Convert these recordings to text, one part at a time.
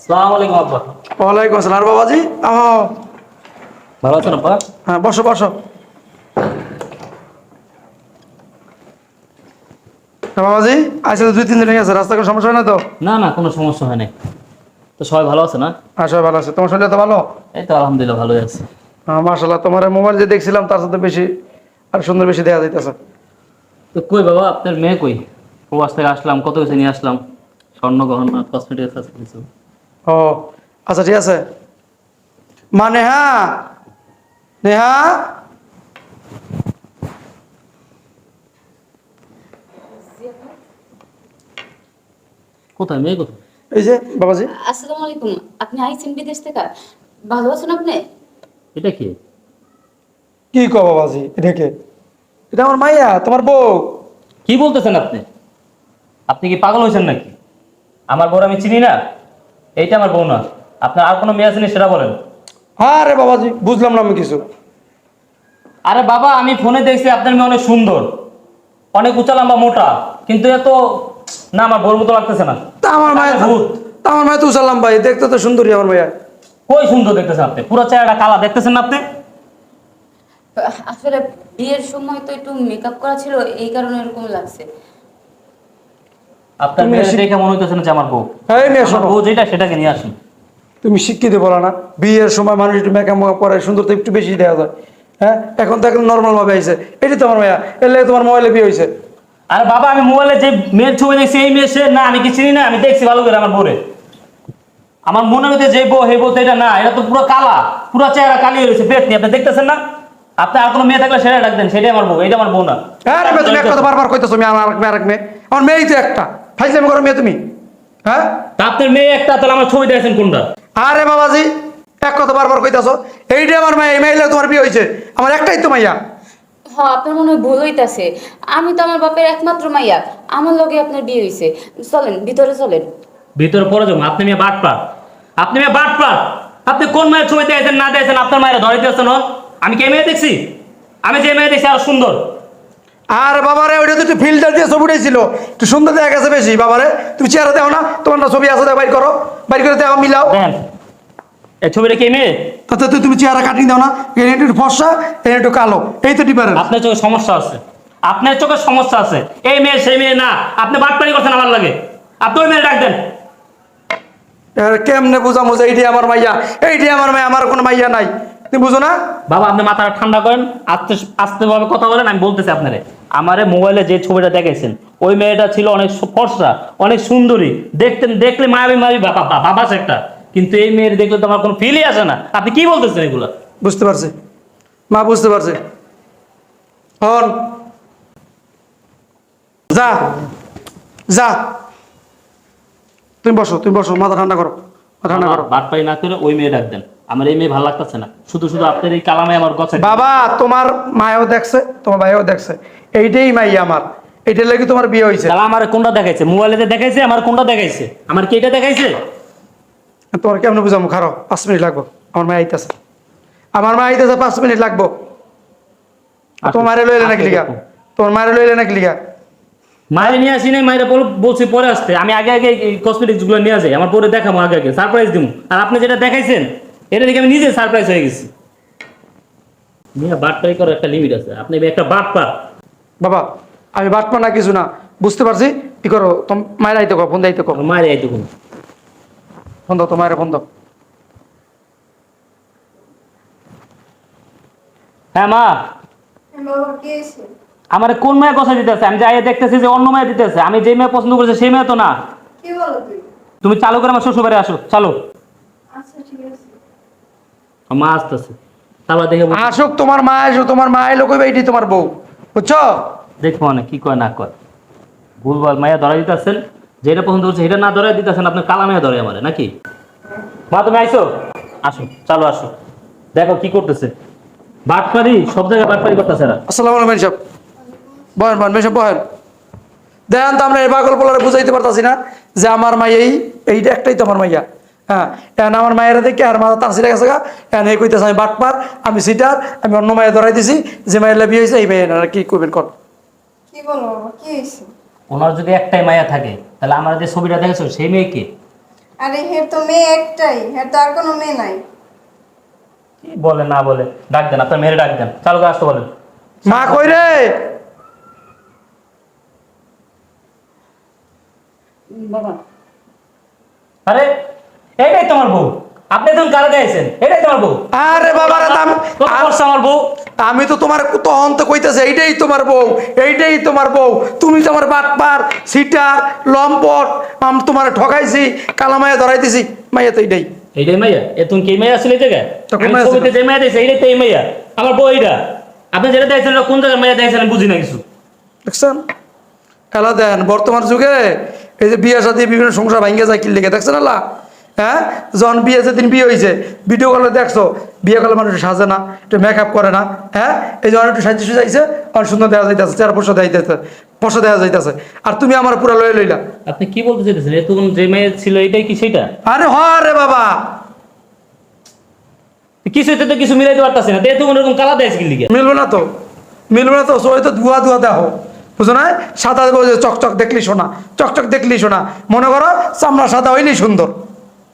আসসালামু আলাইকুম আব্বা। ওয়ালাইকুম আসসালাম। আর বাবাজি ভালো আছেন আব্বা? হ্যাঁ, বসো বসো। হ্যাঁ বাবাজি, আজকে তো 2-3 দিন হয়ে গেছে, রাস্তা কোনো সমস্যা হয় না তো? না না, কোনো সমস্যা হয় নাই। তো সবাই ভালো আছে না? হ্যাঁ, সবাই ভালো আছে। তোমার শরীর তো ভালো? এই তো আলহামদুলিল্লাহ ভালোই আছে। হ্যাঁ মাশাআল্লাহ, তোমার মোবাইল যে দেখছিলাম তার সাথে বেশি আর সুন্দর বেশি দেখা যাইতেছে। তো কই বাবা, আপনার মেয়ে কই? প্রবাস থেকে আসলাম, কত কিছু নিয়ে আসলাম, স্বর্ণ গহনা, কসমেটিক্স আছে কিছু। ও আচ্ছা, ঠিক আছে। মা নেহা, নেহা, কোথায় মেয়ে কোথায়? এই যে বাবাজি। আসসালামু আলাইকুম। আপনি আইছেন বিদেশ থেকে? ভালো আছেন আপনি? এটা কি? কি কো বাবাজি, এটা কে? এটা আমার মাইয়া, তোমার বউ। কি বলতেছেন আপনি? আপনি কি পাগল হয়েছেন নাকি? আমার বউ আমি চিনি না? এইটা আমার বউ না। আপনার আর কোনো মেয়ে আছে নি সেটা বলেন। হ্যাঁ রে বাবাজি, বুঝলাম না আমি কিছু। আরে বাবা, আমি ফোনে দেখছি আপনার মেয়ে অনেক সুন্দর, অনেক উঁচা লম্বা মোটা, কিন্তু এত না, আমার বউর মতো লাগতেছে না। তা আমার মায়ের ভূত। তা আমার মায়ের তো উসালাম ভাই, দেখতে তো সুন্দরী আমার মাইয়া। কই সুন্দর দেখতেছেন আপনি? পুরো চেহারাটা কালা দেখতেছেন না আপনি? আসলে বিয়ের সময় তো একটু মেকআপ করা ছিল, এই কারণে এরকম লাগছে। আপনার তুমি মেয়ে শিখ- দেখে মনে হইতেছে না যে আমার বউ। এই মেয়ে আমার শোনো, বউ যেটা সেটাকে নিয়ে আসুন। তুমি শিক্ষিত বলো না? বিয়ের সময় মানুষ একটু মেকআপ করে, সুন্দর তো একটু বেশি দেওয়া যায়। হ্যাঁ, এখন তো একদম নর্মাল ভাবে আইছে। এটি তোমার মাইয়া, এর লাগে তোমার মোবাইলে বিয়ে হয়েছে। আর বাবা, আমি মোবাইলে যে মেয়ের ছবি দেখছি এই মেয়ে সে না, আমি কি চিনি না? আমি দেখছি ভালো করে আমার বউরে। আমার মনে হচ্ছে যে বউ হে বউ তো এটা না, এটা তো পুরো কালা, পুরো চেহারা কালি হয়ে গেছে, পেট নিয়ে আপনি দেখতেছেন না? আপনি আর কোনো মেয়ে থাকলে সেটা ডাক দেন, সেটাই আমার বউ, এটা আমার বউ না। আরে মেয়ে, তুমি এক কথা বারবার কইতেছো আমি আর এক মেয়ে আর এক মেয়ে। আমার মেয়েই তো একটা, ফাইজলামি করো মেয়ে তুমি। হ্যাঁ, তা আপনার মেয়ে একটা, তাহলে আমার ছবি দেখেছেন কোনটা? আরে বাবাজি, এক কথা বারবার কইতাছো। এইটা আমার মাইয়া, এই মেয়ে তোমার বিয়ে হয়েছে। আমার একটাই তো মাইয়া। হ্যাঁ, আপনার মনে হয় ভুল হইতাছে। আমি তো আমার বাপের একমাত্র মাইয়া, আমার লগে আপনার বিয়ে হইছে। চলেন ভিতরে চলেন। ভিতরে পড়ে যাবো? আপনি মেয়ে বাটপার, আপনি মেয়ে বাটপার। আপনি কোন মায়ের ছবি দিয়েছেন না দিয়েছেন আপনার মায়ের ধরে দিয়েছেন? আমি কে মেয়ে দেখছি? আমি যে মেয়ে দেখছি আরো সুন্দর। আর বাবারে, ওইটা তো একটু ফিল্টার দিয়ে ছবি উঠেছিল, একটু সুন্দর দেখা গেছে বেশি। বাবারে, তুমি চেহারা দেখো না? তোমার না ছবি আছে, দেখো, বাইর করো, বাইর করে দেখো, মিলাও। দেখেন এই ছবিটা কে মেয়ে? তাতে তো তুমি চেহারা কাটিয়ে দাও না? এর একটু ফর্সা, এর একটু কালো, এই তো ডিফারেন্স। আপনার চোখে সমস্যা আছে, আপনার চোখে সমস্যা আছে। এই মেয়ে সেই মেয়ে না, আপনি বাটপারি করছেন আমার লাগে। আপনি ওই মেয়ে ডাক দেন। এবার কেমনে বুঝামো যে এইটি আমার মাইয়া, এইটি আমার মাইয়া, আমার কোনো মাইয়া নাই? তুমি বুঝো না? বাবা, আপনি মাথাটা ঠান্ডা করেন, আস্তে আস্তে ভাবে কথা বলেন। আমি বলতেছি আপনারে, আমারে মোবাইলে যে ছবিটা দেখাইছেন ওই মেয়েটা ছিল অনেক ফর্সা, অনেক সুন্দরী, দেখতেন, দেখলে মায়াবী মায়াবী বাবা বাবা একটা। কিন্তু এই মেয়ের দেখলে তো আমার কোনো ফিলই আসে না। আপনি কি বলতেছেন এগুলা? বুঝতে পারছি মা, বুঝতে পারছি। হন, যা যা, তুমি বসো, তুমি বসো, মাথা ঠান্ডা করো, মাথা ঠান্ডা করো। বাটপারি না করে ওই মেয়ে ডাক দেন। আমার এই মেয়ে ভালো লাগতেছে না, শুধু শুধু আপনার এই কালামে আমার গছে। বাবা, তোমার মায়ও দেখছে, তোমার ভাইও দেখছে, এইটাই মাইয়া আমার, এইটার লাগি তোমার বিয়ে হয়েছে। তাহলে আমার কোনটা দেখাইছে? মোবাইলে দেখাইছে, আমার কোনটা দেখাইছে? আমার কি এটা দেখাইছে? তোমার কেমন বুঝামো? খারো, 5 মিনিট লাগবো। আমার মায় আইতেছে, আমার মা আইতেছে, 5 মিনিট লাগবো। তোমার মায়ের লইলে নাকি লিগা? তোমার মায়ের লইলে নাকি লিগা? মায়ের নিয়ে আসি নাই, মায়ের বলছি পরে আসতে। আমি আগে আগে কসমেটিক্স গুলো নিয়ে যাই, আমার পরে দেখাবো, আগে আগে সারপ্রাইজ দিব। আর আপনি যেটা দেখাইছেন এটা দেখে আমি নিজে সারপ্রাইজ হয়ে গেছি। নিয়ে বাটপারি করার একটা লিমিট আছে, আপনি একটা বাটপার। বাবা, আমি বাটপা না কিছু না, বুঝতে পারছি। কি করো, তোমার মায়ের আইতে কো, ফোন দাইতে কো। আমার মায়ের এইটুকু। ফোন দাও, তোমার ফোন দাও। হ্যাঁ মা, বাবা কে এসে? আমার কোন মেয়ে কথা দিতেছে? আমি যাই দেখতেছি যে অন্য মেয়ে দিতেছে। আমি যে মেয়ে পছন্দ করছি সেই মেয়ে তো না। কি বলো তুই? তুমি চালু করে আমার শ্বশুর বাড়ি আসো, চালো। আচ্ছা ঠিক আছে। মা আসতেছে, তারপর দেখে আসুক তোমার মা, আসো, তোমার মা এলো কইবে এইটি তোমার বউ, বুঝছো? দেখবো মানে কি কয় না কয়। ভুলভাল মাইয়া ধরা দিতেছেন, যেটা পছন্দ করছে সেটা না ধরা দিতেছেন। আপনার কালা মেয়ে ধরে আমার নাকি? মা তুমি আইসো, আসো, চালো আসো, দেখো কি করতেছে। বাটপারি, সব জায়গায় বাটপারি করতেছে না। আসসালামু আলাইকুম সব। বহেন বহেন, মেশব বহেন। দেখেন তো, আমরা এই পাগল পোলারে বুঝাইতে পারতাছি না যে আমার মাই এইটা একটাই তো আমার মাইয়া। হ্যাঁ, এখন আমার মায়েরা দেখে আর মাথা তার সিটে গেছে গা। এখন এই কইতেছে আমি বাটপার, আমি সিটার, আমি অন্য মায়ে ধরাই দিছি, যে মায়ের বিয়ে হয়েছে এই মেয়ে কি করবেন কর। কি বলো বাবা, কি হয়েছে? ওনার যদি একটাই মায়া থাকে তাহলে আমার যে ছবিটা দেখেছো সেই মেয়ে কে? আরে হের তো মেয়ে একটাই, হের তো আর কোনো মেয়ে নাই। কি বলে না বলে, ডাক দেন, আপনার মেয়েরে ডাক দেন, চালু করে আসতে বলেন। মা কই রে? বাবা আরে এইটাই তোমার বউ, আপনি তখন কারা গাইছেন, এটাই তোমার বউ। আরে বাবা রে, কত করছে আমার বউ। আমি তো তোমার তখন তো কইতেছে এইটাই তোমার বউ, এইটাই তোমার বউ। তুমি তো আমার বাটপার, সিটার, লম্পট, আমি তোমার ঠকাইছি, কালামায়া ধরাইতেছি। মাইয়া তো এইটাই। এইটাই মাইয়া, এ তুমি কি মাইয়া আসলে এই জায়গায়? তো কোন আমি মাইয়া ছবিতে ছিল? যে মাইয়া দিয়েছে এইটাই তো এই মাইয়া, আমার বউ এইটা। আপনি যেটা দেখছেন ওটা কোন জায়গায় মাইয়া দেখছেন আমি বুঝি না কিছু। দেখছেন খেলা দেন বর্তমান যুগে। এই যে বিয়ে সাথে বিভিন্ন সংসার ভাঙ্গে যায় কি লেগে, দেখছেন আল্লাহ? হ্যাঁ, যখন বিয়ে যেদিন বিয়ে হয়েছে ভিডিও কলে দেখছো, বিয়ে করলে মানুষ সাজে না, একটু মেকআপ করে না। হ্যাঁ, এই যখন একটু সাজিয়ে সুজাইছে অনেক সুন্দর দেখা যাইতেছে, চার পয়সা দেখাইতেছে, পয়সা দেওয়া যাইতেছে। আর তুমি আমার পুরা লয়ে লইলা। আপনি কি বলতে চাইতেছেন, এ তখন যে মেয়ে ছিল এটাই কি সেটা? আরে হ রে বাবা, কিছুতে তো কিছু মিলাইতে পারতাছি না, তো এরকম কালা দেয় কি লিগে? মিলবে না তো, মিলবে না তো। সবাই তো ধোয়া ধোয়া দেখো, বুঝো না? সাদা চকচক দেখলি শোনা, চকচক দেখলি শোনা। মনে করো চামড়া সাদা হইলেই সুন্দর।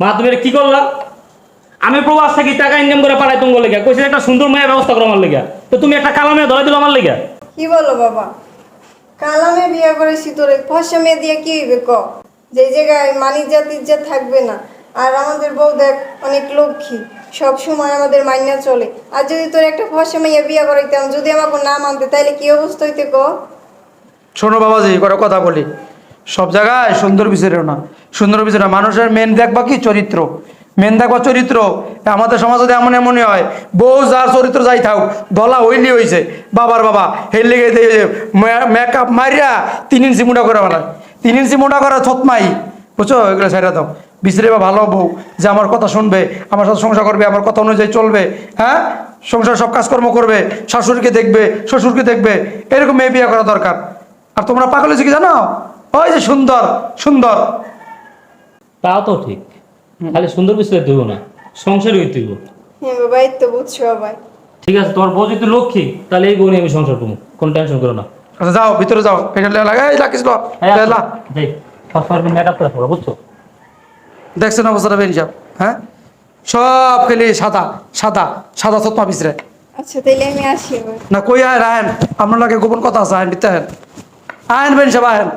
মা তুমি এটা কি করলা? আমি প্রবাস থাকি টাকা ইনকাম করে পাঠাই তোমার লেগে, কইছে একটা সুন্দর মেয়ের ব্যবস্থা করো আমার লেগে, তো তুমি একটা কালা মেয়ে ধরে দিল আমার লেগে। কি বলো বাবা, কালামে বিয়ে করেছি তোরে, ফসা মেয়ে দিয়ে কি হইবে ক? যে জায়গায় মানি ইজ্জত থাকবে না। আর আমাদের বউ দেখ অনেক লক্ষ্মী, সব সময় আমাদের মাইনা চলে। আর যদি তোর একটা ফসা মেয়ে বিয়ে করাইতাম, যদি আমাকে না মানতে, তাইলে কি অবস্থা হইতে ক? শোনো বাবাজি, করে কথা বলি, সব জায়গায় সুন্দর বিচারেও না, সুন্দর বিচার না। মানুষের মেন দেখবা কি চরিত্র, মেন দেখবা চরিত্র। আমাদের সমাজে এমন এমনই হয়, বউ যার চরিত্র যাই থাক, গলা হইলি হয়েছে বাবার বাবা হের লেগে মেকআপ মারিয়া 3 ইঞ্চি মোটা করে বেলায়, 3 ইঞ্চি মোটা করে থতমাই, বুঝছো? এগুলো ছেড়ে দাও। বিচারে বা ভালো বউ যে আমার কথা শুনবে, আমার সাথে সংসার করবে, আমার কথা অনুযায়ী চলবে। হ্যাঁ, সংসার সব কাজকর্ম করবে, শাশুড়িকে দেখবে, শ্বশুরকে দেখবে, এরকম মেয়ে বিয়ে করা দরকার। আর তোমরা পাগল হয়েছে কি জানো? ওই যে সুন্দর সুন্দর। তাও তো ঠিক, খালি সুন্দর কিছু দেব না, সংসারই হইতে হইব। হ্যাঁ বাবা, এই তো বুঝছো বাবা। ঠিক আছে, তোমার বউ যদি লক্ষ্মী তাহলে এই বউ নিয়ে আমি সংসার করবো, কোনো টেনশন করো না। আচ্ছা যাও ভিতরে যাও, এটা লাগাই রাখিস। যাই সবসময় মেকআপ করে থাকো, বুঝছো? দেখছেন অবস্থাটা বেরিয়ে যাও। হ্যাঁ, সব খেলি সাদা সাদা সাদা থতমা বিচরে আচ্ছা তাইলে আমি আসি এবার। না। কই আয় আহেন, আপনার লাগে গোপন কথা আছে, আহেন বিতে আহেন, আহেন বেন সব আহেন।